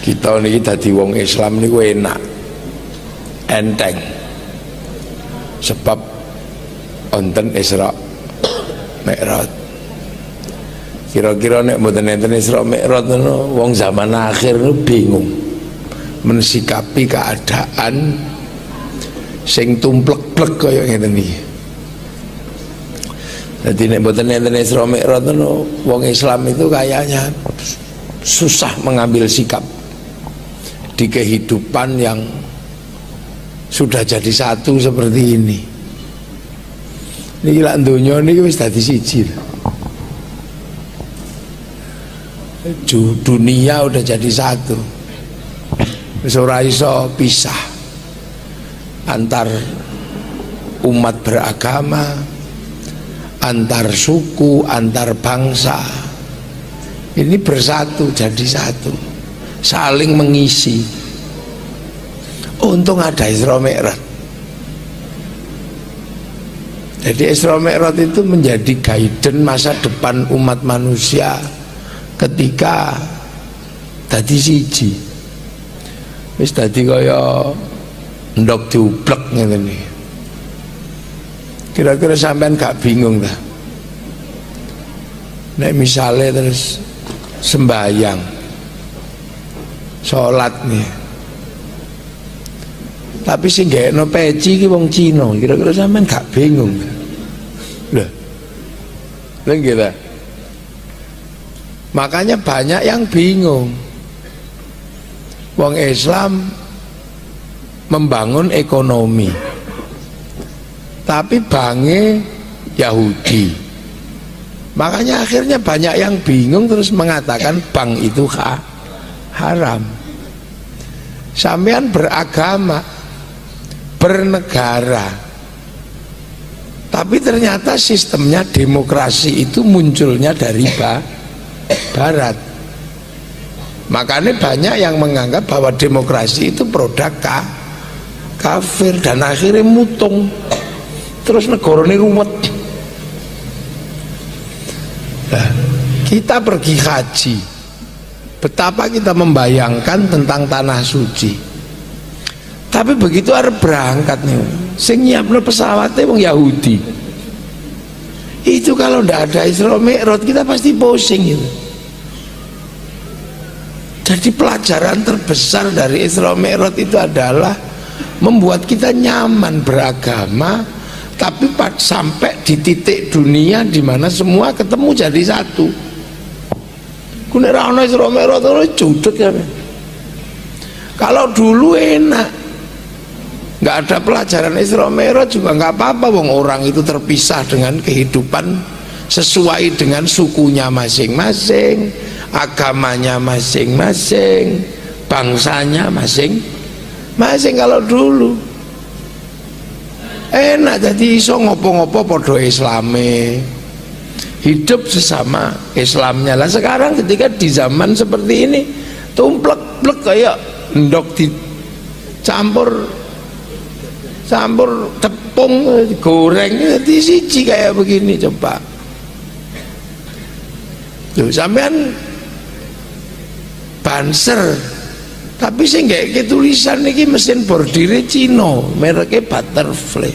Kita niki dadi wong Islam niku enak, enteng. Sebab wonten Isra Mi'raj. Kira-kira nek mboten enten Isra Mi'raj ngono, wong zaman akhir niku bingung mensikapi keadaan sing tumplek-plek kaya ngeten iki. Dadi nek mboten enten Isra Mi'raj ngono, wong Islam itu kayaknya susah mengambil sikap di kehidupan yang sudah jadi satu seperti ini. Niki lak donya niki wis dadi siji. Dunia udah jadi satu. Wis ora iso pisah antar umat beragama, antar suku, antar bangsa. Ini bersatu jadi satu, saling mengisi. Untung ada Isra Mi'raj. Jadi Isra Mi'raj itu menjadi guidance masa depan umat manusia ketika dadi siji. Wis dadi kaya ndok diublek ngene iki. Kira-kira sampean gak bingung ta? Nek misale terus sembahyang, sholat nih, tapi sing gakno peci ki wong Cina, kira-kira sampean gak bingung? Lho gitu. Makanya banyak yang bingung. Wong Islam membangun ekonomi, tapi bange Yahudi. Makanya akhirnya banyak yang bingung terus mengatakan bank itu haram. Sampean beragama, bernegara, tapi ternyata sistemnya demokrasi itu munculnya dari barat. Makanya banyak yang menganggap bahwa demokrasi itu produk kafir dan akhirnya mutung. Terus negara ini ruwet. Nah, kita pergi haji, betapa kita membayangkan tentang tanah suci. Tapi begitu arep berangkat nih, sing nyiapno pesawatnya wong Yahudi. Itu kalau ndak ada Isra Mi'raj kita pasti pusing gitu. Jadi pelajaran terbesar dari Isra Mi'raj itu adalah membuat kita nyaman beragama, tapi sampai di titik dunia di mana semua ketemu jadi satu. Kuwi nek ana Isra Mi'raj ora judeg ya. Kalau dulu enak, nggak ada pelajaran Isra Mi'raj juga nggak apa-apa, wong orang itu terpisah dengan kehidupan sesuai dengan sukunya masing-masing, agamanya masing-masing, bangsanya masing-masing. Kalau dulu enak, jadi iso ngopo-ngopo podo Islame, hidup sesama Islamnya. Lah sekarang ketika di zaman seperti ini tumplek-plek kayak ndok dicampur tepung goreng di siji kayak begini. Coba tuh sampean Banser, tapi sing gak tulisan ini mesin bordire Cina, mereknya Butterfly.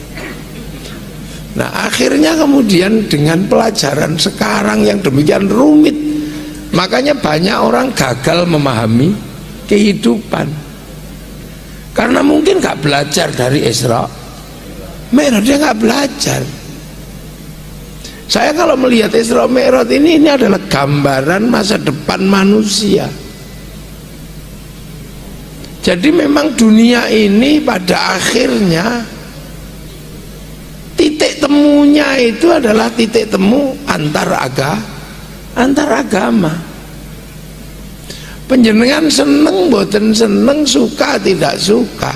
Nah akhirnya kemudian dengan pelajaran sekarang yang demikian rumit, makanya banyak orang gagal memahami kehidupan karena mungkin gak belajar dari Isra Mi'raj, dia gak belajar. Saya kalau melihat Isra Mi'raj ini adalah gambaran masa depan manusia. Jadi memang dunia ini pada akhirnya titik temunya itu adalah titik temu antar agama. Panjenengan seneng boten seneng, suka tidak suka,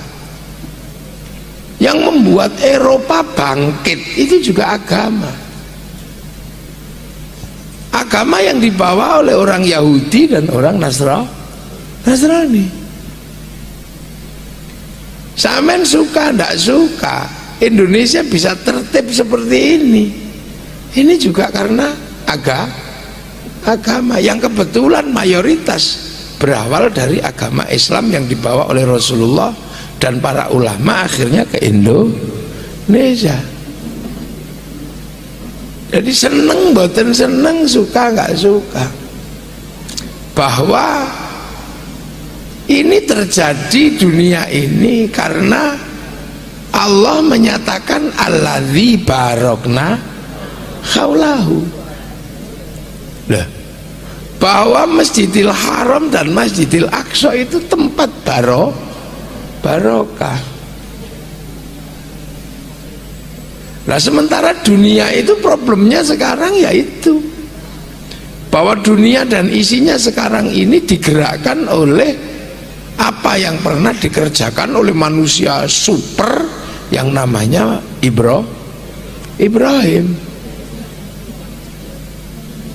yang membuat Eropa bangkit itu juga agama. Agama yang dibawa oleh orang Yahudi dan orang Nasrani. Sampean suka ndak suka, Indonesia bisa tertib seperti ini. Ini juga karena agama yang kebetulan mayoritas berawal dari agama Islam yang dibawa oleh Rasulullah dan para ulama akhirnya ke Indonesia. Jadi seneng boten seneng, suka nggak suka, bahwa ini terjadi dunia ini karena Allah menyatakan alladzi barokna haulahu. Lah, bahwa Masjidil Haram dan Masjidil Aqsa itu tempat barokah. Nah, sementara dunia itu problemnya sekarang yaitu bahwa dunia dan isinya sekarang ini digerakkan oleh apa yang pernah dikerjakan oleh manusia super yang namanya Ibrahim,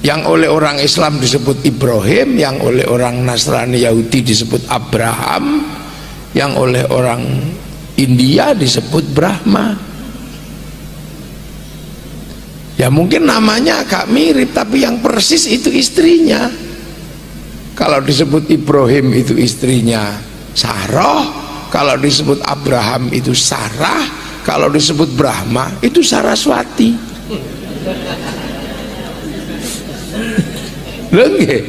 yang oleh orang Islam disebut Ibrahim, yang oleh orang Nasrani Yahudi disebut Abraham, yang oleh orang India disebut Brahma. Ya mungkin namanya agak mirip, tapi yang persis itu istrinya. Kalau disebut Ibrahim itu istrinya Sarah, kalau disebut Abraham itu Sarah, kalau disebut Brahma itu Saraswati. Lho nggih.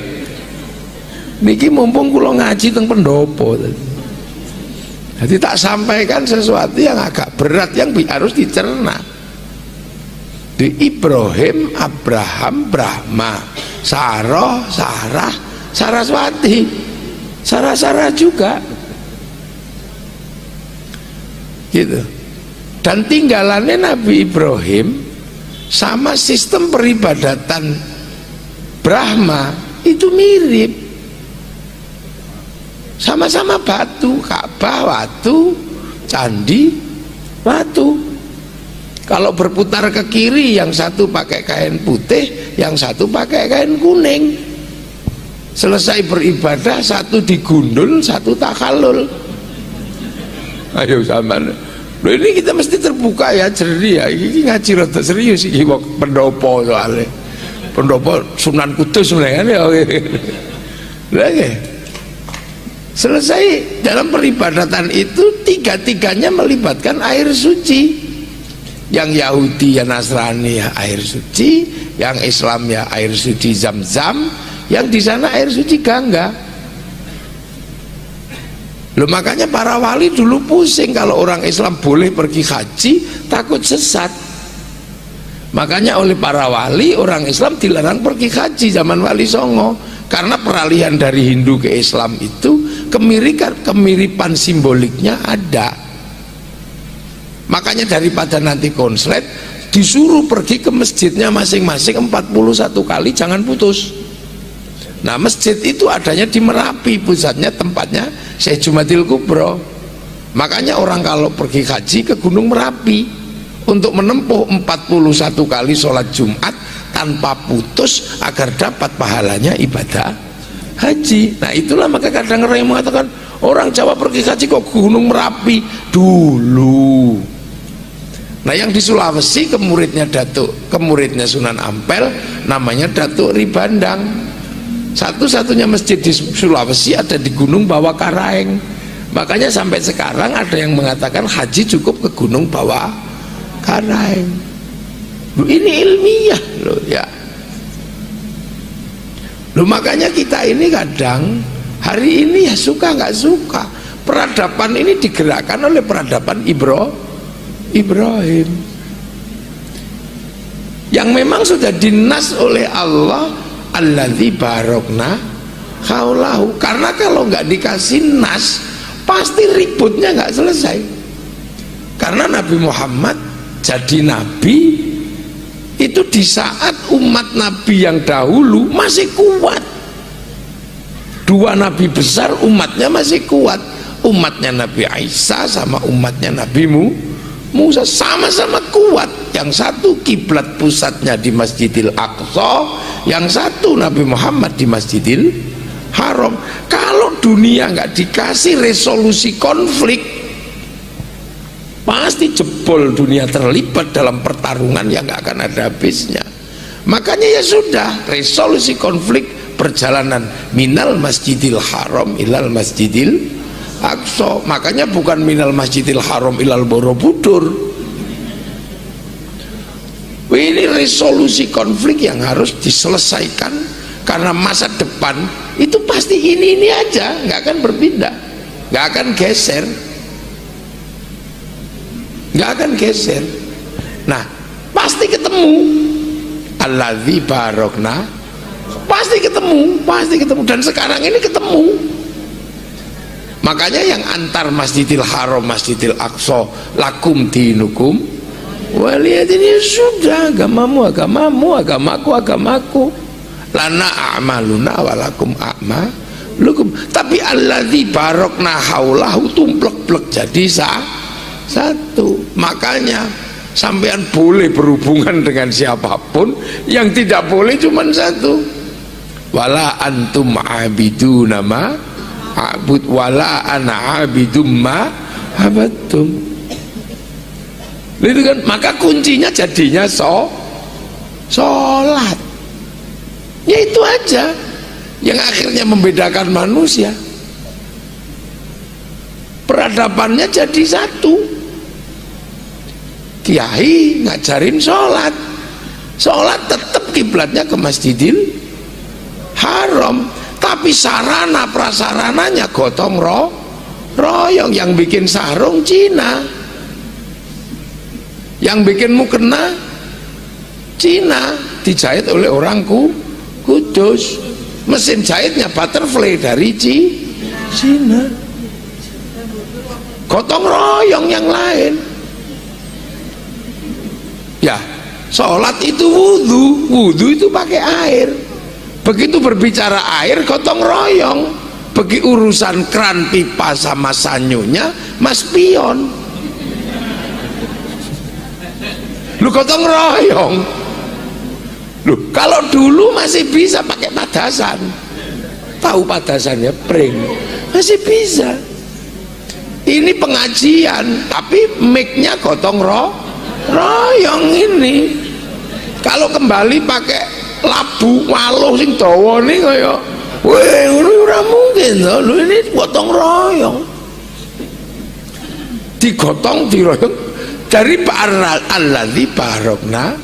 Niki mumpung kula ngaji teng pendopo. Jadi tak sampaikan sesuatu yang agak berat yang harus dicerna. Di Ibrahim, Abraham, Brahma, Sarah, Sarah, Saraswati, Sarah juga, gitu. Dan tinggalannya Nabi Ibrahim sama sistem peribadatan Brahma itu mirip, sama-sama batu, Ka'bah batu, candi batu. Kalau berputar ke kiri, yang satu pakai kain putih, yang satu pakai kain kuning. Selesai beribadah, satu digundul, satu takalul. Ayo sama. Loh, ini kita mesti terbuka ya, jernih ya. Ini ngaji rada serius iki kok pendopo soalnya. Pendopo Sunan Kudus sebenarnya ya. Selesai dalam peribadatan itu tiga-tiganya melibatkan air suci. Yang Yahudi ya Nasrani ya air suci, yang Islam ya air suci Zam-Zam, yang di sana air suci Gangga. Loh, makanya para wali dulu pusing kalau orang Islam boleh pergi haji, takut sesat. Makanya oleh para wali orang Islam dilarang pergi haji zaman Wali Songo, karena peralihan dari Hindu ke Islam itu kemiripan simboliknya ada. Makanya daripada nanti konslet, disuruh pergi ke masjidnya masing-masing 41 kali, jangan putus. Nah, masjid itu adanya di Merapi, pusatnya tempatnya Syekh Jumadil Kubro. Makanya orang kalau pergi haji ke Gunung Merapi untuk menempuh 41 kali sholat Jumat tanpa putus agar dapat pahalanya ibadah haji. Nah, itulah maka kadang orang yang mengatakan orang Jawa pergi haji kok Gunung Merapi dulu. Nah, yang di Sulawesi ke muridnya Sunan Ampel namanya Datuk Ribandang. Satu-satunya masjid di Sulawesi ada di Gunung Bawah Karaeng. Makanya sampai sekarang ada yang mengatakan haji cukup ke Gunung Bawah Karaeng. Loh, ini ilmiah loh ya. Loh, makanya kita ini kadang hari ini ya suka nggak suka, peradaban ini digerakkan oleh peradaban Ibrahim yang memang sudah dinas oleh Allah alladzi barokna haulahu. Karena kalau nggak dikasih nas pasti ributnya nggak selesai. Karena Nabi Muhammad jadi nabi itu di saat umat nabi yang dahulu masih kuat. Dua nabi besar umatnya masih kuat, umatnya Nabi Isa sama umatnya Nabi Musa sama-sama kuat. Yang satu kiblat pusatnya di Masjidil Aqsa, yang satu Nabi Muhammad di Masjidil Haram. Kalau dunia nggak dikasih resolusi konflik, pasti jebol, dunia terlibat dalam pertarungan yang nggak akan ada habisnya. Makanya ya sudah, resolusi konflik perjalanan minal masjidil haram ilal masjidil aqsa. Makanya bukan minal masjidil haram ilal borobudur. Ini resolusi konflik yang harus diselesaikan, karena masa depan itu pasti ini aja, nggak akan berpindah, nggak akan geser, nggak akan geser. Nah, pasti ketemu alladzi barokna, pasti ketemu, dan sekarang ini ketemu. Makanya yang antar Masjidil Haram Masjidil Aqsa lakum dinukum waliyadin, ya sudah, agamamu agamamu, agamaku agamaku, lana a'maluna walakum a'malukum. Tapi alladzi barokna haulahu tumplek-plek jadi satu. Makanya sampean boleh berhubungan dengan siapapun, yang tidak boleh cuma satu, wala antum abiduna ma a'bud wala ana abidum ma abadtum. Itu kan, maka kuncinya jadinya sholat. Ya itu aja yang akhirnya membedakan manusia. Peradabannya jadi satu. Kiai ngajarin sholat, sholat tetap kiblatnya ke Masjidil Haram, tapi sarana prasarananya gotong royong. Yang bikin sarung Cina, yang bikin mukena Cina, dijahit oleh orang Kudus, mesin jahitnya butterfly dari Cina, gotong royong yang lain. Ya, sholat itu wudhu itu pakai air. Begitu berbicara air, gotong royong. Bagi urusan kran, pipa sama sanyunya Mas Pion, lu gotong royong. Lu kalau dulu masih bisa pakai padasan, tahu padasannya pring, masih bisa. Ini pengajian tapi mic-nya gotong royong ini. Kalau kembali pakai labu waluh sing dawa nih kaya weh ora mungkin loh. Lu ini gotong royong, digotong diroyong dari alladzi barokna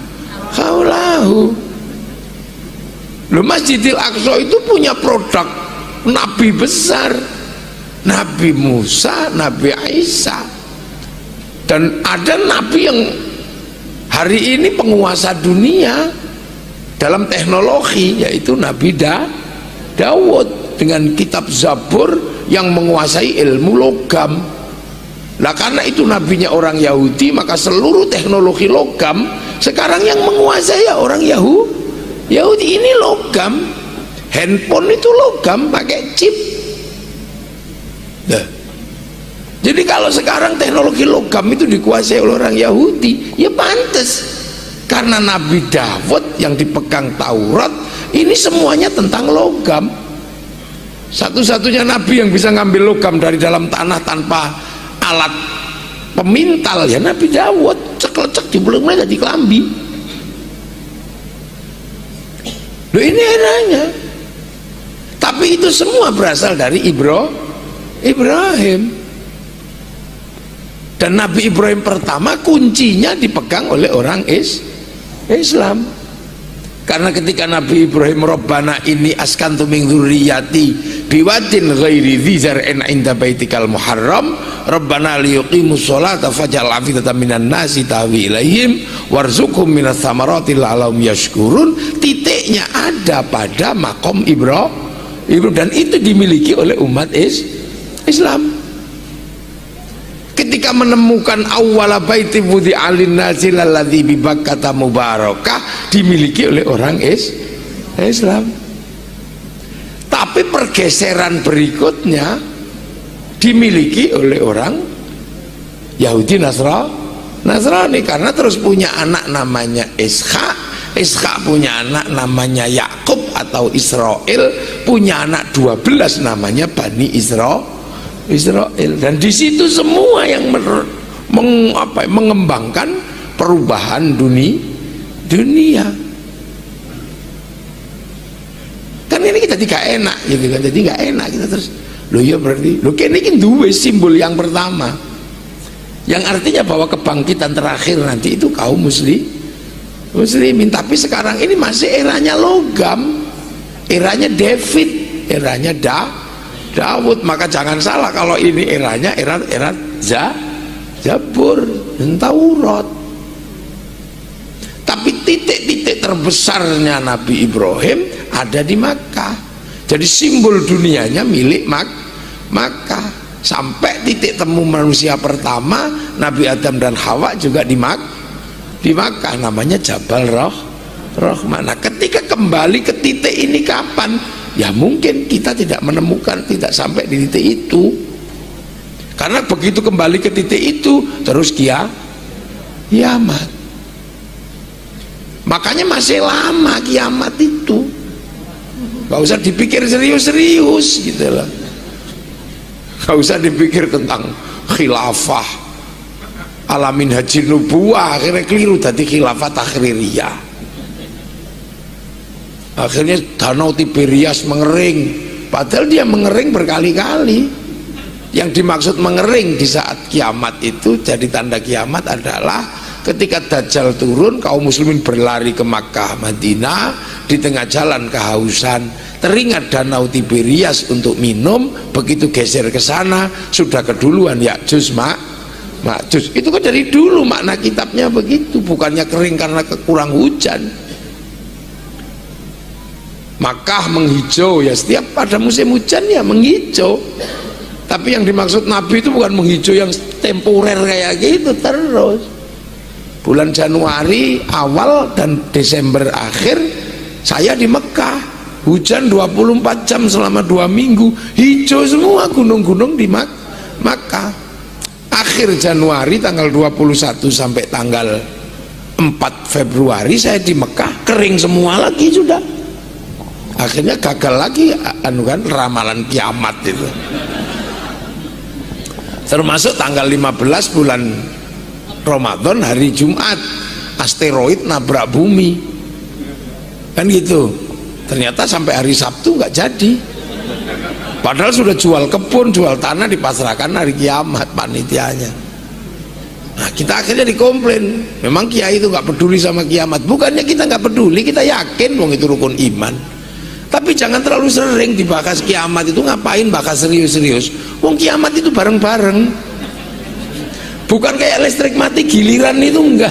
haulahu. Lu Masjidil Aqsa itu punya produk nabi besar, Nabi Musa, Nabi Isa, dan ada nabi yang hari ini penguasa dunia dalam teknologi, yaitu Nabi Dawud dengan kitab Zabur yang menguasai ilmu logam. Nah, karena itu nabinya orang Yahudi, maka seluruh teknologi logam sekarang yang menguasai ya orang Yahudi. Ini logam, handphone itu logam pakai chip. Nah, jadi kalau sekarang teknologi logam itu dikuasai oleh orang Yahudi, ya pantas, karena Nabi Dawud yang dipegang Taurat ini semuanya tentang logam. Satu-satunya nabi yang bisa ngambil logam dari dalam tanah tanpa alat pemintal ya Nabi Dawud, cek-cek di mulutnya jadi kelambi. Loh, ini eranya. Tapi itu semua berasal dari Ibrahim. Dan Nabi Ibrahim pertama kuncinya dipegang oleh orang Islam. Karena ketika Nabi Ibrahim, Rabbana inni askantu min dzurriyyati biwadin ghairi dzi zar'in 'inda baitikal muharram Rabbana liyuqimus sholata faj'al afidatan minan nasi tahwi ilaihim warzuqhum minas thamarati la'allahum yashkurun. Titiknya ada pada makom Ibrahim, dan itu dimiliki oleh umat Islam. Ketika menemukan awwala baiti wudi'a lin-nasi lalladzi bi Bakkah mubarakah, dimiliki oleh orang Islam. Tapi pergeseran berikutnya dimiliki oleh orang Yahudi Nasrani, karena terus punya anak namanya Ishak punya anak namanya Yakub atau Israel, punya anak 12 namanya Bani Israel. Dan di situ semua yang mengembangkan perubahan dunia. Kan ini kita tidak enak gitu kan, jadi nggak enak kita terus loh ya berarti loh kene iki duwe simbol yang pertama yang artinya bahwa kebangkitan terakhir nanti itu kaum muslimin. Tapi sekarang ini masih eranya logam, eranya David, eranya Daud. Maka jangan salah kalau ini eranya era Zabur dan Taurat. Tapi titik-titik terbesarnya Nabi Ibrahim ada di Makkah. Jadi simbol dunianya milik Makkah. Sampai titik temu manusia pertama Nabi Adam dan Hawa juga di Makkah, namanya Jabal Rahmah. Nah, ketika kembali ke titik ini kapan? Ya mungkin kita tidak menemukan, tidak sampai di titik itu. Karena begitu kembali ke titik itu terus kiamat. Makanya masih lama kiamat itu. Gak usah dipikir serius-serius gitu loh. Gak usah dipikir tentang khilafah alamin haji nubuah, akhirnya keliru tadi khilafah takhririyah. Akhirnya danau Tiberias mengering, padahal dia mengering berkali-kali. Yang dimaksud mengering di saat kiamat itu, jadi tanda kiamat adalah ketika Dajjal turun, kaum muslimin berlari ke Makkah Madinah, di tengah jalan kehausan, teringat danau Tiberias untuk minum, begitu geser ke sana sudah keduluan Ya'juj Ma'juj. Itu kan dari dulu makna kitabnya begitu, bukannya kering karena kurang hujan. Makkah menghijau, ya setiap pada musim hujan ya menghijau. Tapi yang dimaksud Nabi itu bukan menghijau yang temporer kayak gitu terus. Bulan Januari awal dan Desember akhir saya di Mekah, hujan 24 jam selama 2 minggu, hijau semua gunung-gunung di Makkah. Akhir Januari tanggal 21 sampai tanggal 4 Februari saya di Mekah, kering semua lagi sudah. Akhirnya gagal lagi ramalan kiamat itu. Termasuk tanggal 15 bulan Ramadan, hari Jumat, asteroid nabrak bumi kan gitu. Ternyata sampai hari Sabtu nggak jadi, padahal sudah jual kebun, jual tanah, dipasrahkan hari kiamat panitianya. Nah, kita akhirnya dikomplain, memang kiai itu nggak peduli sama kiamat. Bukannya kita nggak peduli, kita yakin wong itu rukun iman. Tapi jangan terlalu sering dibahas kiamat itu, ngapain bahas serius-serius? Wong kiamat itu bareng-bareng, bukan kayak listrik mati giliran itu enggak.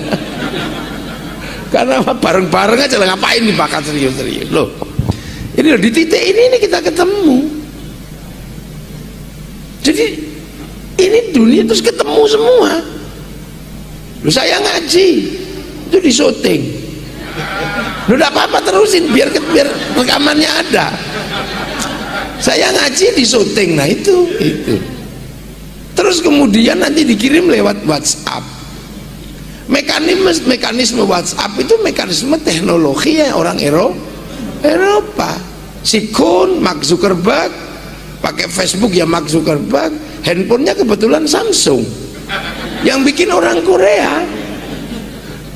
Karena bareng-bareng aja lah, ngapain dibahas serius-serius loh. Ini loh, di titik ini kita ketemu. Jadi ini dunia terus ketemu semua. Loh, saya ngaji itu di syuting. Loh, enggak apa-apa, terusin biar rekamannya ada. Saya ngaji di syuting, nah itu. Terus kemudian nanti dikirim lewat WhatsApp. Mekanisme WhatsApp itu mekanisme teknologi ya orang Eropa. Si Kun, Mark Zuckerberg, pakai Facebook ya Mark Zuckerberg, handphonenya kebetulan Samsung. Yang bikin orang Korea.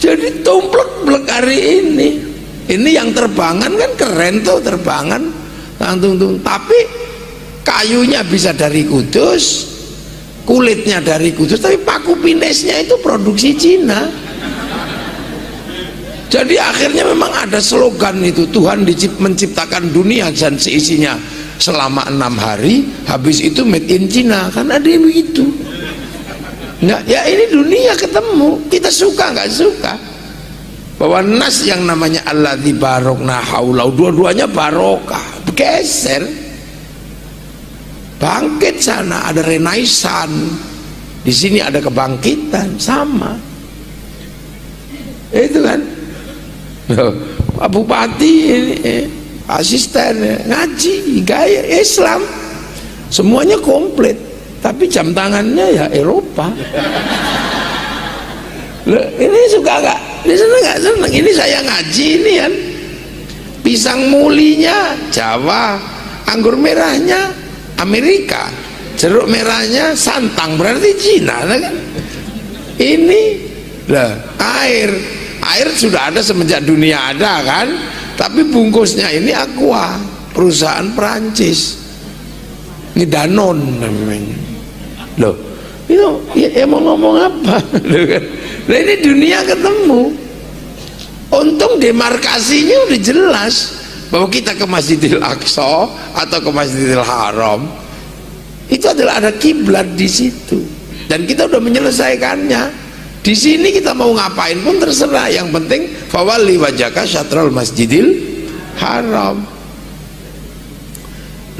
Jadi tumplek-blek hari ini. Ini yang terbangan kan keren tuh, terbangan. Tapi kayunya bisa dari Kudus, kulitnya dari Kudus, tapi paku pinesnya itu produksi Cina. Jadi akhirnya memang ada slogan itu, Tuhan menciptakan dunia dan seisinya selama 6 hari, habis itu made in Cina, kan ada yang begitu. Nah, ya ini dunia ketemu, kita suka nggak suka. Bahwa nas yang namanya alladzi barokna haulau, dua-duanya barokah, geser, bangkit sana, ada renaisan, di sini ada kebangkitan, sama. Itu kan, Pak Bupati ini, asisten ngaji, gaya Islam, semuanya komplit, tapi jam tangannya ya Eropa. Loh, ini suka nggak? Di sana nggak seneng. Ini saya ngaji ini kan, pisang mulinya Jawa, anggur merahnya Amerika, jeruk merahnya Santang, berarti Cina kan? Ini lah air sudah ada semenjak dunia ada kan, tapi bungkusnya ini aqua, perusahaan Perancis, ini Danone namanya. Loh, itu ya mau ngomong apa? Nah ini dunia ketemu. Untung demarkasinya udah jelas bahwa kita ke Masjidil Aqsa atau ke Masjidil Haram itu adalah ada kiblat di situ, dan kita udah menyelesaikannya. Di sini kita mau ngapain pun terserah, yang penting fawalli wajhaka syatrul Masjidil Haram.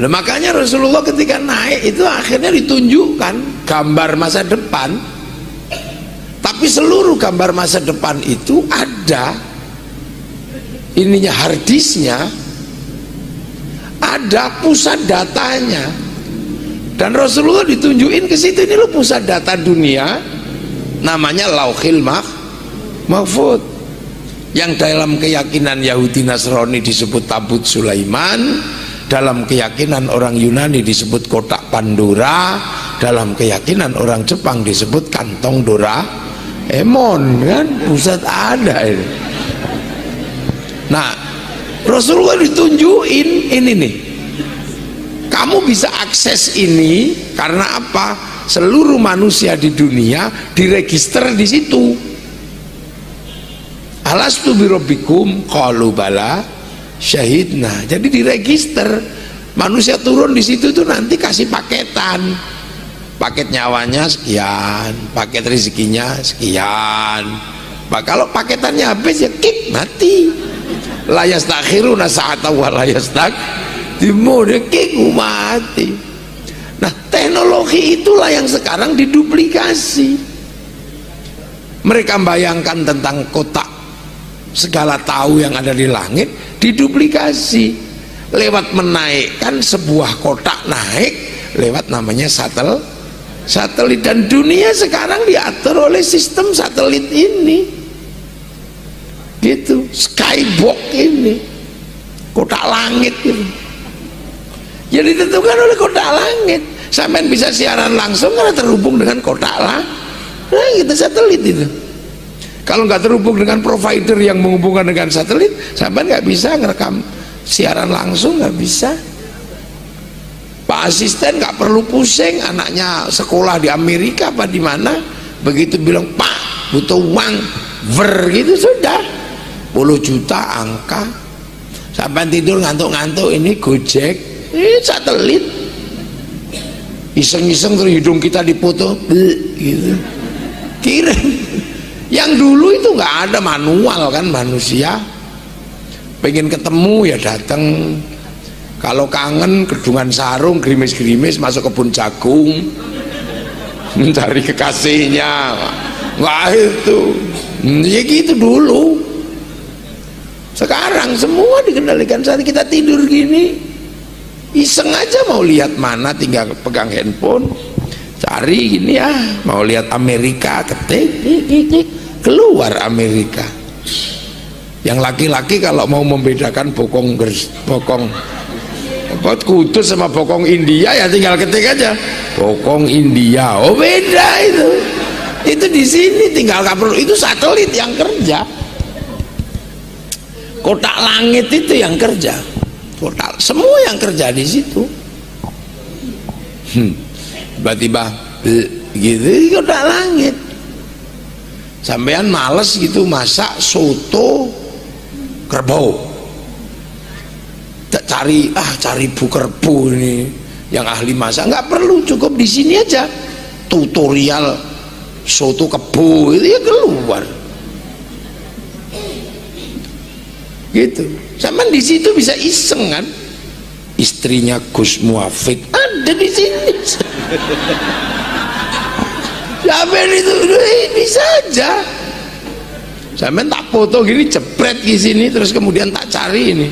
Nah, makanya Rasulullah ketika naik itu akhirnya ditunjukkan gambar masa depan, tapi seluruh gambar masa depan itu ada ininya, harddisknya, ada pusat datanya, dan Rasulullah ditunjukin ke situ, ini loh pusat data dunia, namanya Lauhil Mahfud, yang dalam keyakinan Yahudi Nasrani disebut Tabut Sulaiman, dalam keyakinan orang Yunani disebut kotak Pandora, dalam keyakinan orang Jepang disebut kantong Doraemon, kan pusat ada ini. Nah, Rasulullah ditunjukin ini nih, kamu bisa akses ini karena apa? Seluruh manusia di dunia diregister di situ. Alastu birabbikum qalu bala syahidna. Jadi diregister, manusia turun di situ tuh nanti kasih paketan, paket nyawanya sekian, paket rezekinya sekian. Kalau paketannya habis ya kick, mati. La yastakhiruna sa'atan wa la yastaqdimun, kick, mati. Nah, teknologi itulah yang sekarang diduplikasi. Mereka bayangkan tentang kotak segala tahu yang ada di langit, diduplikasi lewat menaikkan sebuah kotak naik lewat namanya satelit, dan dunia sekarang diatur oleh sistem satelit ini gitu, skybox ini, kotak langit gitu. Jadi ditentukan oleh kotak langit. Sampai bisa siaran langsung karena terhubung dengan kotak langit, satelit itu. Kalau nggak terhubung dengan provider yang menghubungkan dengan satelit, sampai nggak bisa ngerekam siaran langsung, nggak bisa. Pak asisten nggak perlu pusing, anaknya sekolah di Amerika apa di mana, begitu bilang Pak butuh uang gitu sudah 10 juta angka, sampai tidur ngantuk-ngantuk, ini Gojek, ini satelit, iseng-iseng terus hidung kita dipoto gitu, kirim. Yang dulu itu nggak ada manual kan, manusia pengen ketemu ya datang, kalau kangen kedungan sarung, gerimis-gerimis masuk kebun jagung mencari kekasihnya, nggak itu ya gitu dulu. Sekarang semua dikendalikan, saat kita tidur gini iseng aja mau lihat mana, tinggal pegang handphone cari gini, mau lihat Amerika ketik keluar Amerika. Yang laki-laki kalau mau membedakan bokong Kudus sama bokong India ya tinggal ketik aja bokong India, oh beda itu di sini tinggal nggak perlu, itu satelit yang kerja. Kotak langit itu yang kerja, kotak semua yang kerja di situ. Tiba-tiba gitu kotak langit. Sampean males gitu masak soto kerbau, cari bu kerbau ini yang ahli masak, nggak perlu, cukup di sini aja tutorial soto kebo itu ya keluar. Gitu, sama di situ bisa iseng kan, istrinya Gus Muafik ada di sini. Sampai itu bisa aja. Sampai tak foto gini jepret di sini, terus kemudian tak cari ini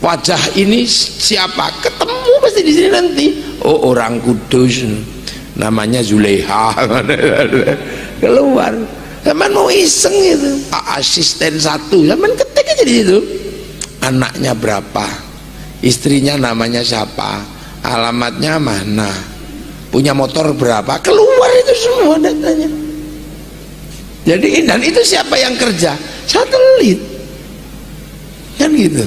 wajah ini siapa, ketemu pasti di sini nanti. Oh orang Kudus, namanya Zuleha, keluar. Zaman mau iseng itu, asisten satu, zaman ketik aja di situ, anaknya berapa, istrinya namanya siapa, alamatnya mana, punya motor berapa, keluar itu semua datanya. Jadi dan itu siapa yang kerja? Satelit, kan gitu.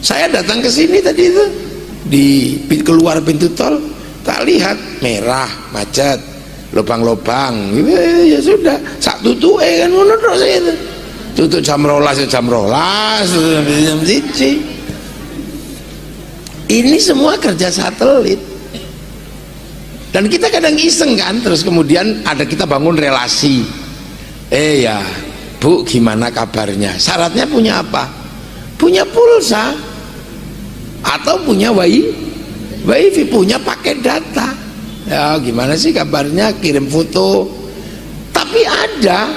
Saya datang ke sini tadi itu di keluar pintu tol, tak lihat merah macet, lubang-lubang gitu, ya sudah sak tutuke kan ngono tok saya itu. Tutup jam 12 jam 12 jam 1. Ini semua kerja satelit. Dan kita kadang iseng kan, terus kemudian ada kita bangun relasi. Ya, Bu, gimana kabarnya? Syaratnya punya apa? Punya pulsa atau punya wifi, punya paket data. Ya, gimana sih kabarnya? Kirim foto. Tapi ada,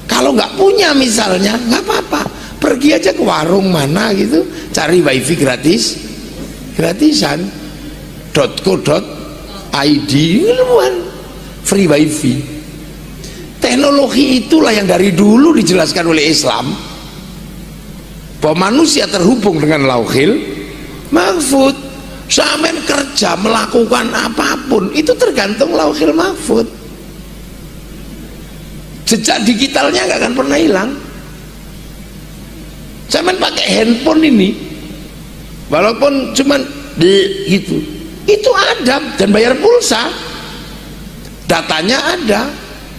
kalau nggak punya misalnya, nggak apa-apa. Pergi aja ke warung mana gitu, cari wifi gratisan. .co.id free wifi. Teknologi itulah yang dari dulu dijelaskan oleh Islam bahwa manusia terhubung dengan Lauhil Mahfud. Sampai kerja melakukan apapun itu tergantung Lauhil Mahfud. Jejak digitalnya nggak akan pernah hilang. Sampai pakai handphone ini, walaupun cuman gitu, itu ada dan bayar pulsa, datanya ada.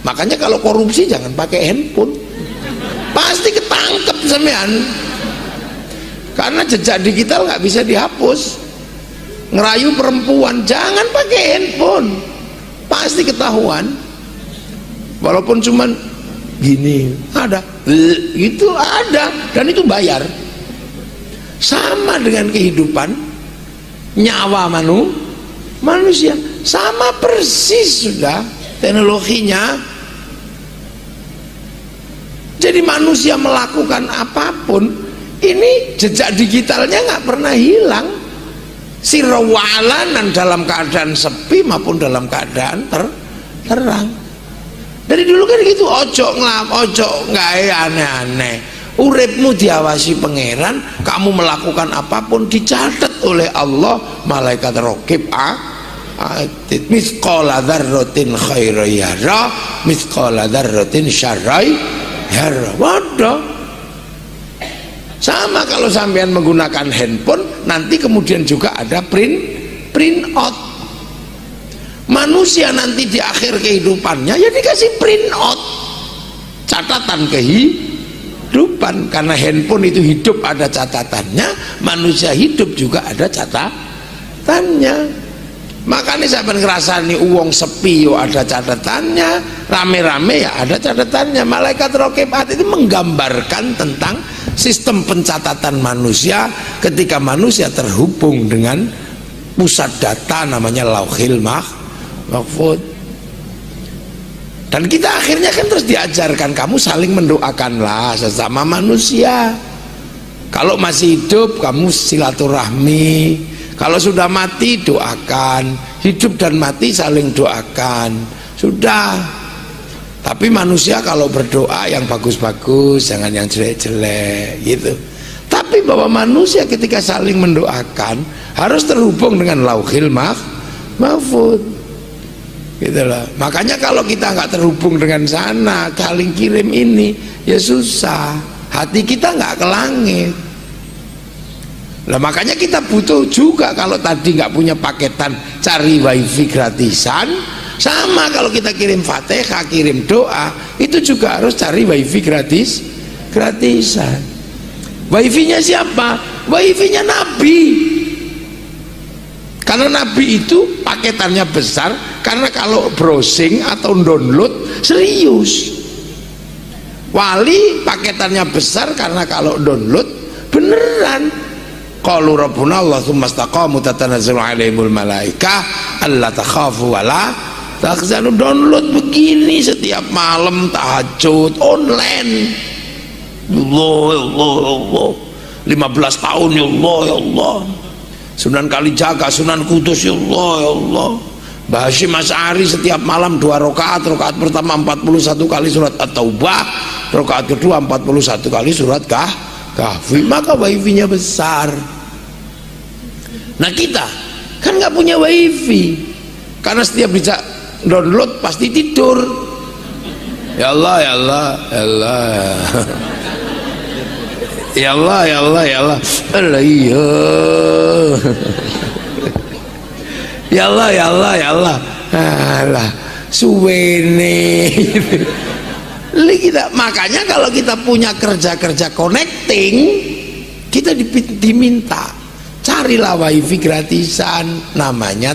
Makanya kalau korupsi jangan pakai handphone, pasti ketangkep sampean, karena jejak digital nggak bisa dihapus. Ngerayu perempuan jangan pakai handphone, pasti ketahuan. Walaupun cuman gini ada, itu ada dan itu bayar. Sama dengan kehidupan nyawa manusia sama persis sudah teknologinya. Jadi manusia melakukan apapun ini jejak digitalnya nggak pernah hilang, sirwalanan dalam keadaan sepi maupun dalam keadaan terang. Dari dulu kan gitu, ojo nggak aneh-aneh. Uripmu diawasi pangeran, kamu melakukan apapun dicatat oleh Allah, malaikat raqib atid. Mithqala dzarratin khairan yara, mithqala dzarratin syarran yara. Waduh. Sama kalau sampean menggunakan handphone, nanti kemudian juga ada print out. Manusia nanti di akhir kehidupannya ya dikasih print out, catatan kehidupan. Karena handphone itu hidup ada catatannya, manusia hidup juga ada catatannya. Makanya saya ngerasani uang sepi yo ada catatannya, rame-rame ya ada catatannya. Malaikat raqib itu menggambarkan tentang sistem pencatatan manusia ketika manusia terhubung dengan pusat data namanya Lauhil Mahfud. Dan kita akhirnya kan terus diajarkan, kamu saling mendoakanlah sesama manusia. Kalau masih hidup kamu silaturahmi, kalau sudah mati doakan. Hidup dan mati saling doakan, sudah. Tapi manusia kalau berdoa yang bagus-bagus, jangan yang jelek-jelek gitu. Tapi bahwa manusia ketika saling mendoakan harus terhubung dengan Lauhil Mahfud gitu loh. Makanya kalau kita nggak terhubung dengan sana, saling kirim ini ya susah, hati kita nggak ke langit. Nah makanya kita butuh juga, kalau tadi nggak punya paketan cari wifi gratisan. Sama kalau kita kirim Fatihah, kirim doa, itu juga harus cari wifi gratisan. Wifi-nya siapa? Wifi-nya Nabi. Karena Nabi itu paketannya besar, karena kalau browsing atau download serius. Wali paketannya besar karena kalau download beneran. Qalu rabbuna Allah tsumma istaqamu tatanazzalu alaihimul malaikah alla takhafu wala tahzanu. Download begini setiap malam tahajud online. Allah 15 tahun ya Allah. Sunan Kalijaga, Sunan Kudus ya Allah. Mbah Hasyim Asy'ari setiap malam 2 rakaat. Rakaat pertama 41 kali surat At-Taubah, rakaat kedua 41 kali surat Kahfi. Maka wifi-nya besar. Nah kita kan nggak punya wifi, karena setiap bisa download pasti tidur. Ya Allah, ya Allah, ya Allah, ya Allah, ya Allah, ya Allah. Alah iya. Ya Allah, ya Allah, ya Allah. Alah, suwene. Kita, makanya kalau kita punya kerja-kerja connecting, kita diminta carilah wifi gratisan, namanya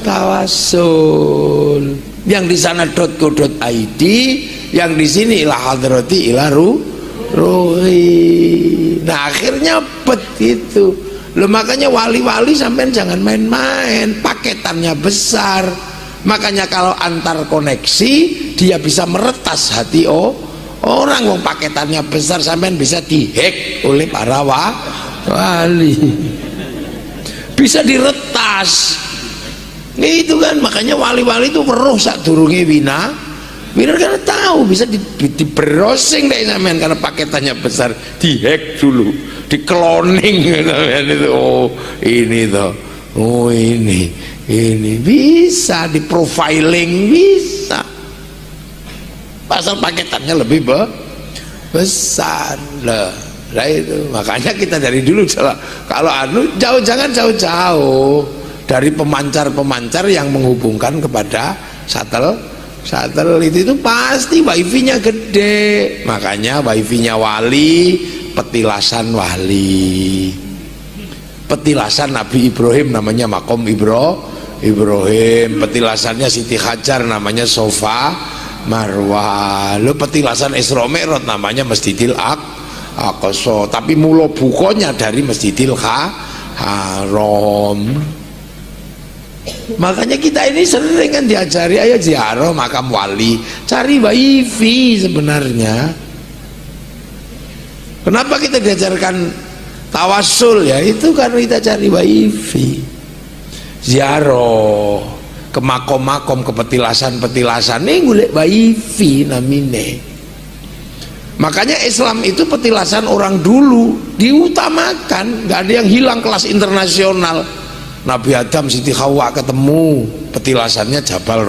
tawasul. Yang di sana .co.id, yang di sini ila hadrati ila ruhi. Nah akhirnya begitu. Loh, makanya wali-wali sampai jangan main-main, paketannya besar. Makanya kalau antar koneksi dia bisa meretas hati orang. Wong paketannya besar sampai bisa dihack oleh para wali, bisa diretas. Itu kan makanya wali-wali itu weruh sadurunge wina karena tahu bisa di browsing deh sampean, karena paketannya besar, dihack dulu, di cloning itu. Oh ini toh, oh ini bisa di profiling, bisa pasal paketannya lebih besar lah. Nah itu makanya kita dari dulu kalau jangan jauh-jauh dari pemancar-pemancar yang menghubungkan kepada satelit itu pasti wifi-nya gede. Makanya wifi-nya wali, petilasan wali, petilasan Nabi Ibrahim namanya Makom Ibrahim, petilasannya Siti Hajar namanya Sofa Marwah. Lo petilasan Isra Mi'raj namanya Masjidil Aqsa, tapi mulo bukonya dari Masjidil Haram. Makanya kita ini sering kan diajari ayo ziarah makam wali, cari wifi sebenarnya. Kenapa kita diajarkan tawasul? Ya itu karena kita cari wifi, ziarah ke makom-makom, ke petilasan-petilasan ini golek wifi namine. Makanya Islam itu petilasan orang dulu diutamakan, nggak ada yang hilang kelas internasional. Nabi Adam Siti Hawa ketemu, petilasannya Jabal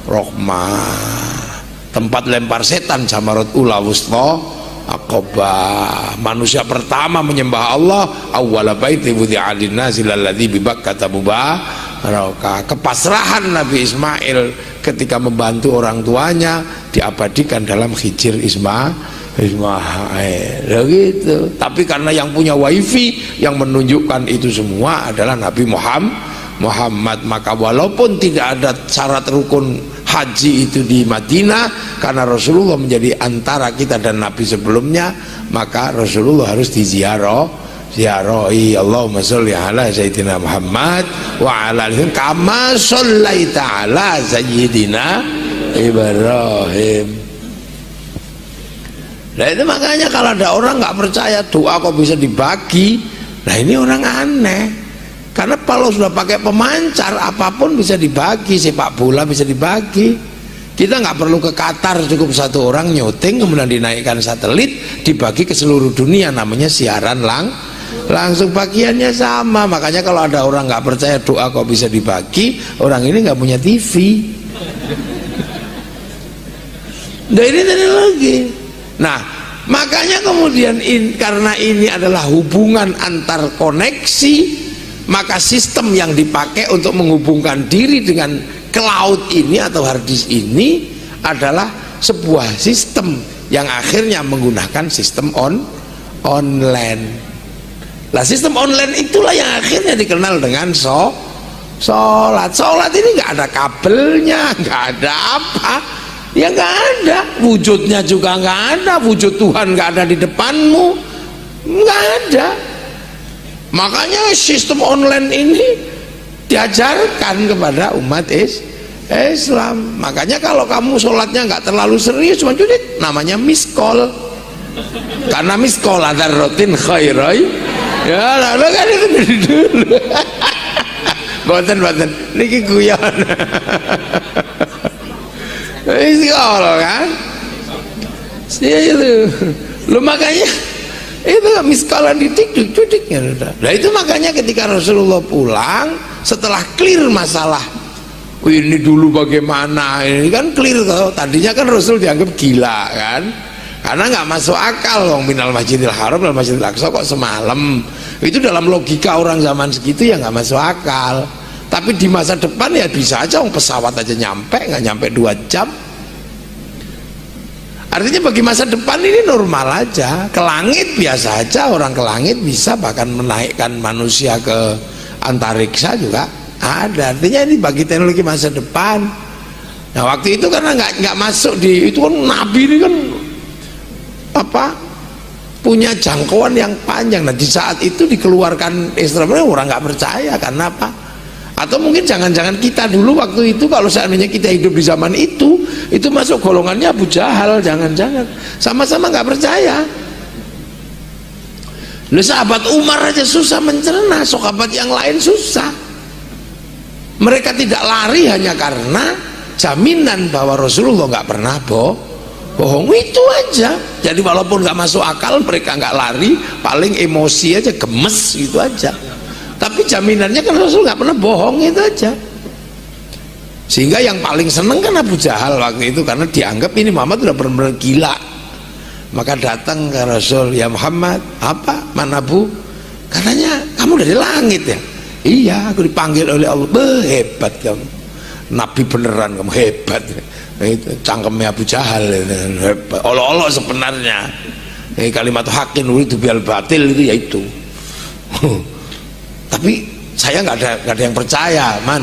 Rohmah, tempat lempar setan Jamarat Ula Wusta Aqabah. Manusia pertama menyembah Allah, awwala baiti wudi'a lin-nasi lalladzi bi Bakkah mubarakah. Kepasrahan Nabi Ismail ketika membantu orang tuanya diabadikan dalam Hijr Ismail gitu. Tapi karena yang punya wifi yang menunjukkan itu semua adalah Nabi Muhammad, maka walaupun tidak ada syarat rukun haji itu di Madinah, karena Rasulullah menjadi antara kita dan Nabi sebelumnya, maka Rasulullah harus ziarahi. Allahumma sholli ala sayyidina Muhammad wa ala alihi kama shallaita ala sayyidina Ibrahim. Nah itu makanya kalau ada orang nggak percaya doa kok bisa dibagi, nah ini orang aneh. Karena kalau sudah pakai pemancar apapun bisa dibagi, sepak bola bisa dibagi. Kita nggak perlu ke Qatar, cukup satu orang nyuting kemudian dinaikkan satelit dibagi ke seluruh dunia, namanya siaran langsung, bagiannya sama. Makanya kalau ada orang nggak percaya doa kok bisa dibagi, orang ini nggak punya TV. Nah ini tadi lagi. Nah makanya kemudian karena ini adalah hubungan antar koneksi, maka sistem yang dipakai untuk menghubungkan diri dengan cloud ini atau hard disk ini adalah sebuah sistem yang akhirnya menggunakan sistem online. Nah sistem online itulah yang akhirnya dikenal dengan sholat ini nggak ada kabelnya, nggak ada apa ya, nggak ada wujudnya juga, nggak ada wujud Tuhan, nggak ada di depanmu, nggak ada. Makanya sistem online ini diajarkan kepada umat Islam. Makanya kalau kamu sholatnya nggak terlalu serius, cuma judit, namanya miss call. Karena miss call ada rutin khairai ya, lalu kan itu dulu. Boten niki guyon. Istiqomah kan, itu lu makanya itu miskalan didik. Nah itu makanya ketika Rasulullah pulang setelah clear masalah ini dulu bagaimana, ini kan clear tuh. Tadinya kan Rasul dianggap gila kan, karena nggak masuk akal wong minal masjidil haram dan masjidil aqsa kok semalam. Itu dalam logika orang zaman segitu ya nggak masuk akal. Tapi di masa depan ya bisa aja, wong pesawat aja nyampe, nggak nyampe 2 jam. Artinya bagi masa depan ini normal aja, ke langit biasa aja, orang ke langit bisa, bahkan menaikkan manusia ke antariksa juga ada. Artinya ini bagi teknologi masa depan. Nah waktu itu karena nggak masuk di itu kan, Nabi ini kan apa punya jangkauan yang panjang. Nah di saat itu dikeluarkan Isra Mi'raj, orang nggak percaya karena apa? Atau mungkin jangan-jangan kita dulu waktu itu, kalau seandainya kita hidup di zaman itu masuk golongannya Abu Jahal, jangan-jangan sama-sama nggak percaya. Loh, sahabat Umar aja susah mencerna, sahabat yang lain susah. Mereka tidak lari hanya karena jaminan bahwa Rasulullah nggak pernah bohong, itu aja. Jadi walaupun nggak masuk akal, mereka nggak lari, paling emosi aja, gemes gitu aja. Tapi jaminannya kan Rasul nggak pernah bohong, itu aja. Sehingga yang paling seneng kan Abu Jahal waktu itu, karena dianggap ini Muhammad sudah benar-benar gila. Maka datang ke Rasul, ya Muhammad, apa mana Bu? Katanya kamu dari langit ya? Iya, aku dipanggil oleh Allah. Hebat kamu, Nabi beneran, kamu hebat. Itu cangkemnya Abu Jahal, hebat. Olo-olo sebenarnya. Kalimat hakin itu bial batil itu ya itu. Tapi saya nggak ada yang percaya, man.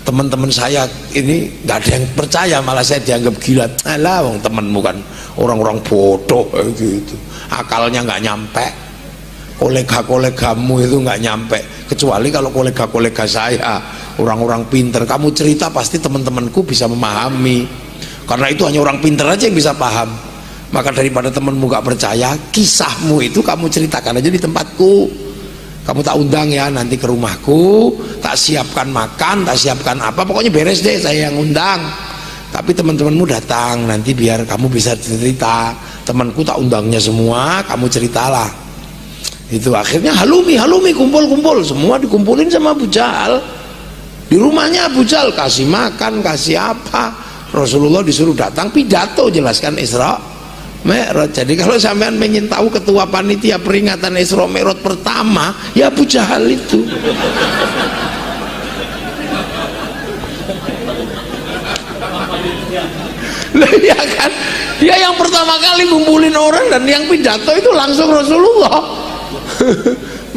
Teman-teman saya ini nggak ada yang percaya, malah saya dianggap gila. Alah, wong temenmu kan orang-orang bodoh gitu, akalnya nggak nyampe. Kolega-kolegamu itu nggak nyampe, kecuali kalau kolega-kolega saya orang-orang pinter. Kamu cerita pasti teman-temanku bisa memahami, karena itu hanya orang pinter aja yang bisa paham. Maka daripada temanmu nggak percaya, kisahmu itu kamu ceritakan aja di tempatku. Kamu tak undang ya nanti ke rumahku, tak siapkan makan, tak siapkan apa, pokoknya beres deh, saya yang undang. Tapi teman-temanmu datang nanti biar kamu bisa cerita. Temanku tak undangnya semua, kamu ceritalah. Itu akhirnya halumi kumpul semua, dikumpulin sama Abu Jahal. Di rumahnya Abu Jahal, kasih makan, kasih apa. Rasulullah disuruh datang pidato jelaskan Isra Mi'raj. Jadi kalau sampean pengen tahu ketua panitia peringatan Isra Mi'raj pertama, ya Abu Jahal itu. Nah, ya kan, dia yang pertama kali ngumpulin orang, dan yang pidato itu langsung Rasulullah.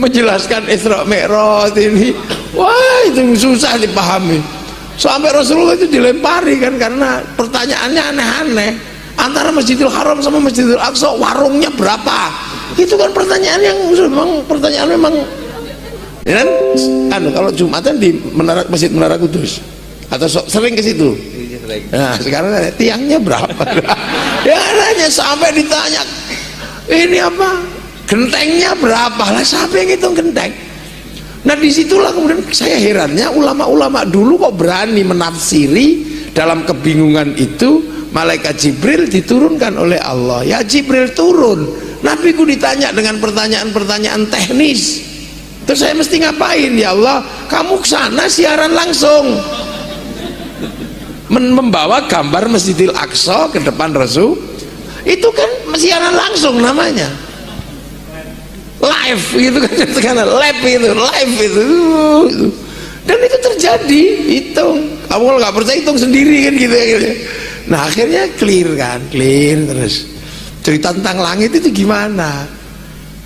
Menjelaskan Isra Mi'raj ini, wah itu susah dipahami. Sampai Rasulullah itu dilempari kan, karena pertanyaannya aneh-aneh. Antara Masjidil Haram sama Masjidil Aqsa warungnya berapa? Itu kan pertanyaan yang memang pertanyaan memang. Ya kan? Kalau Jumatan di Masjid Menara Kudus atau sering ke situ. Nah sekarang tiangnya berapa? Ya nanya sampai ditanya ini apa? Gentengnya berapa? Lah siapa yang hitung genteng? Nah disitulah kemudian saya herannya ulama-ulama dulu kok berani menafsiri dalam kebingungan itu. Malaikat Jibril diturunkan oleh Allah. Ya Jibril turun, Nabi ku ditanya dengan pertanyaan-pertanyaan teknis. Terus saya mesti ngapain? Ya Allah, kamu kesana siaran langsung, membawa gambar Masjidil Aqsa ke depan Rasul. Itu kan siaran langsung namanya, live gitu kan, live itu. Dan itu terjadi, hitung. Kamu kalau nggak percaya hitung sendiri kan gitu ya. Nah akhirnya clear terus cerita tentang langit itu gimana.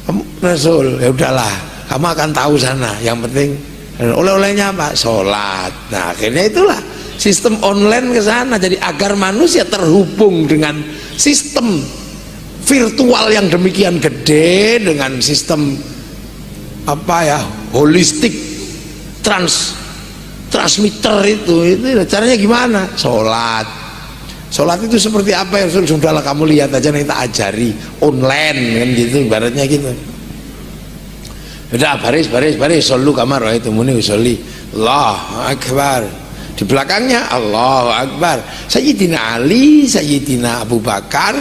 Kamu Rasul, ya udahlah, kamu akan tahu sana. Yang penting oleh-olehnya apa? Sholat. Nah akhirnya itulah sistem online ke sana. Jadi agar manusia terhubung dengan sistem virtual yang demikian gede, dengan sistem apa ya, holistik transmitter itu caranya gimana? Sholat itu seperti apa ya? Sudahlah kamu lihat aja, nanti tak ajari online kan gitu, ibaratnya gitu. Udah baris, solu kamar itu muni usolli, Allahu Akbar. Di belakangnya Allahu Akbar. Sayyidina Ali, Sayyidina Abu Bakar,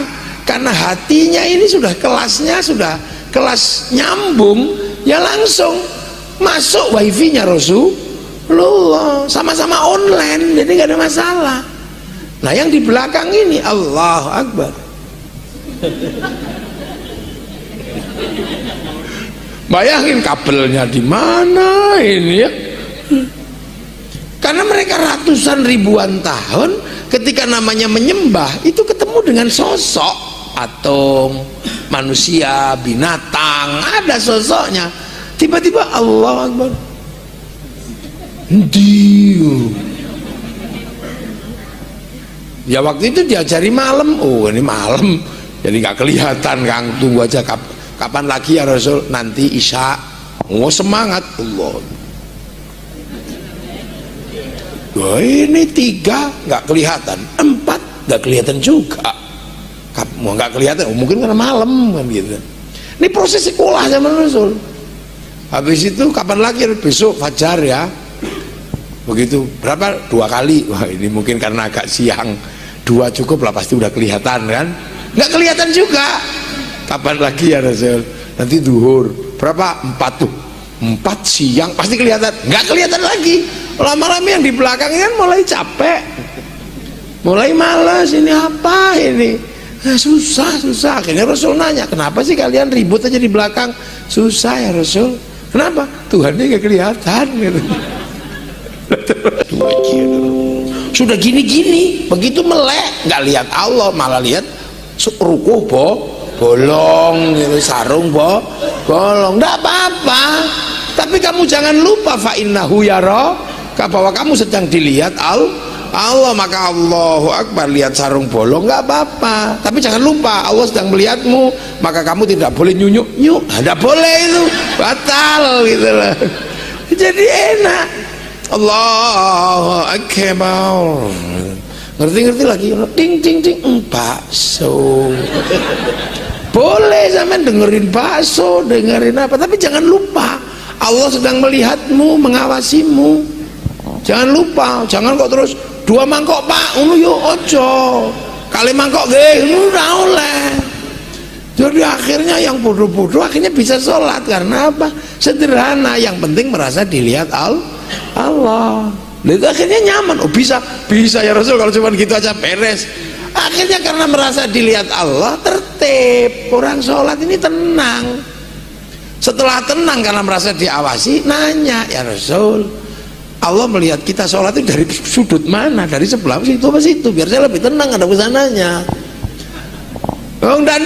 karena hatinya ini sudah kelasnya, sudah kelas nyambung, ya langsung masuk wifi-nya Rasulullah, sama-sama online, jadi nggak ada masalah. Nah yang di belakang ini Allahu Akbar, Bayangin kabelnya di mana ini ya. Karena mereka ratusan ribuan tahun ketika namanya menyembah itu ketemu dengan sosok atom, manusia, binatang, ada sosoknya. Tiba-tiba Allah Akbar. Diu. Ya waktu itu diajari malam. Oh ini malam, jadi nggak kelihatan Kang. Tunggu aja kapan lagi ya Rasul? Nanti Isya. Oh semangat Allah. Wah ini 3 nggak kelihatan, 4 nggak kelihatan juga. Mau nggak kelihatan, oh, mungkin karena malam kan gitu. Ini proses sekolah zaman Rasul. Habis itu kapan lagi? Besok fajar ya. Begitu berapa? 2 kali. Wah ini mungkin karena agak siang. 2 cukup lah, pasti udah kelihatan kan? Nggak kelihatan juga. Kapan lagi ya Rasul? Nanti duhur. Berapa? 4 tuh. 4 siang pasti kelihatan. Nggak kelihatan lagi. Lama-lama yang di belakangnya kan mulai capek, mulai malas. Ini apa ini? Susah. Akhirnya Rasul nanya, kenapa sih kalian ribut aja di belakang? Susah ya Rasul. Kenapa? Tuhannya nggak kelihatan gitu. Sudah gini-gini, begitu melek nggak lihat Allah, malah lihat rukuh bolong gitu, sarung bolong. Nggak apa-apa, tapi kamu jangan lupa fa innahu yara, bahwa kamu sedang dilihat Allah. Maka Allahu Akbar, lihat sarung bolong nggak apa-apa, tapi jangan lupa Allah sedang melihatmu, maka kamu tidak boleh nyunyuk, tidak boleh, itu batal gitu loh. Jadi enak. Allahu Akbar, ngerti lagi, ting bakso. Boleh zaman dengerin bakso, dengerin apa, tapi jangan lupa Allah sedang melihatmu, mengawasimu. Jangan lupa, jangan kok terus 2 mangkok Pak, ngono yo ojo. Kali mangkok nggih, ngono ora oleh. Jadi akhirnya yang bodoh-bodoh akhirnya bisa sholat karena apa? Sederhana, yang penting merasa dilihat Allah. Itu akhirnya nyaman. Oh bisa ya Rasul, kalau cuma gitu aja beres. Akhirnya karena merasa dilihat Allah, tertib. Orang sholat ini tenang. Setelah tenang karena merasa diawasi, nanya, ya Rasul, Allah melihat kita sholat itu dari sudut mana? Dari sebelah situ apa situ? Biar saya lebih tenang ada kesananya. Oh ndak.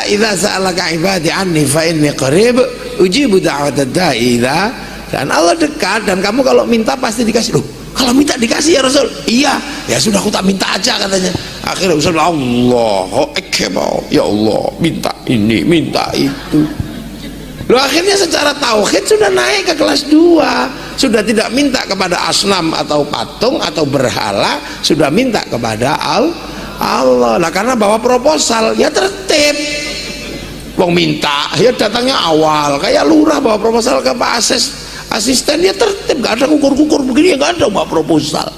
Idza sa'alaka ibadi anni fa inni qarib ujibu da'watad da'i idza. Dan Allah dekat, dan kamu kalau minta pasti dikasih. Loh, kalau minta dikasih ya Rasul? Iya. Ya sudah aku tak minta aja katanya. Akhirnya Rasul Allahu Akbar. Ya Allah, minta ini, minta itu. Loh, akhirnya secara tauhid sudah naik ke kelas 2. Sudah tidak minta kepada asnam atau patung atau berhala, sudah minta kepada Allah. Nah karena bawa proposal ya tertib. Wong minta ya datangnya awal, kayak lurah bawa proposal ke Pak asisten ya tertib, gak ada kukur-kukur begini, ya gak ada bawa proposal.